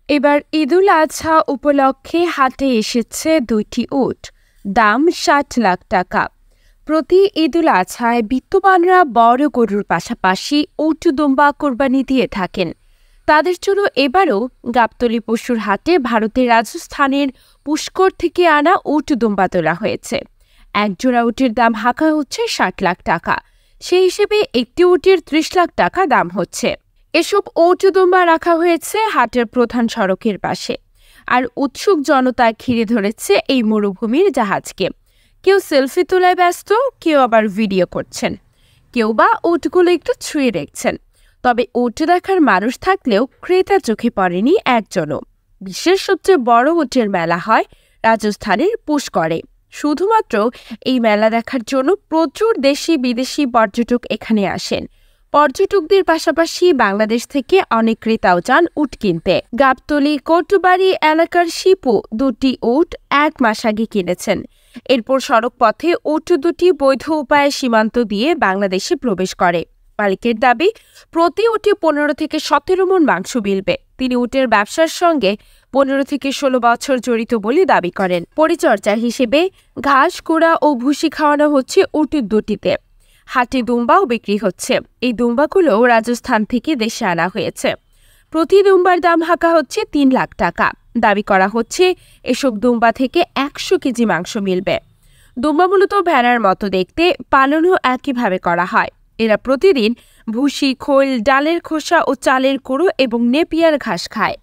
এবার ঈদুল আজহা উপলক্ষে হাটে এসেছে ২টি উট, দাম ৬০ লাখ টাকা। প্রতি ঈদুল আজহায় বিত্তবানরা বড় গরুর পাশাপাশি উট দুম্বা কোরবানি দিয়ে থাকেন। তাদের জন্য এবারও গাবতলী পশুর হাটে ভারতের রাজস্থানের পুষ্কর থেকে আনা উট দুম্বা তোলা হয়েছে। একজোড়া উটের দাম হাঁকা হচ্ছে ৬০ লাখ টাকা। সেই হিসেবে একটি উটের ৩০ লাখ টাকা দাম হচ্ছে। এসব উট দুম্বা রাখা হয়েছে হাটের প্রধান সড়কের পাশে, আর উৎসুক জনতা ঘিরে ধরেছে এই মরুভূমির জাহাজকে। কেউ সেলফি তোলায় ব্যস্ত, কেউ আবার ভিডিও করছেন, কেউ বা উটগুলো একটু ছুঁয়ে দেখছেন। তবে উট দেখার মানুষ থাকলেও ক্রেতা চোখে পড়েনি একজনও। বিশ্বের সবচেয়ে বড় উটের মেলা হয় রাজস্থানের পুষ্করে। শুধুমাত্র এই মেলা দেখার জন্য প্রচুর দেশি বিদেশি পর্যটক এখানে আসেন। পর্যটকদের পাশাপাশি বাংলাদেশ থেকে অনেক ক্রেতাও যান উট কিনতে। গাবতলী কোটবাড়ি এলাকার শিপু ২টি উট ১ মাস আগে কিনেছেন। এরপর সড়ক পথে উট দুটি বৈধ উপায়ে সীমান্ত দিয়ে বাংলাদেশে প্রবেশ করে। মালিকের দাবি, প্রতি উটে ১৫ থেকে ১৭ মণ মাংস মিলবে। তিনি উটের ব্যবসার সঙ্গে ১৫ থেকে ১৬ বছর জড়িত বলে দাবি করেন। পরিচর্যা হিসেবে ঘাস, কুড়া ও ভুসি খাওয়ানো হচ্ছে উট দুটিতে। হাটে দুম্বাও বিক্রি হচ্ছে। এই দুম্বাগুলো রাজস্থান থেকে দেশে আনা হয়েছে। প্রতি দুম্বার দাম হাঁকা হচ্ছে ৩ লাখ টাকা। দাবি করা হচ্ছে এসব দুম্বা থেকে ১০০ কেজি মাংস মিলবে। দুম্বা মূলত ভেড়ার মতো দেখতে, পালনও একইভাবে করা হয়। এরা প্রতিদিন ভুসি, খোল, ডালের খোসা ও চালের কুড়ো এবং নেপিয়ার ঘাস খায়।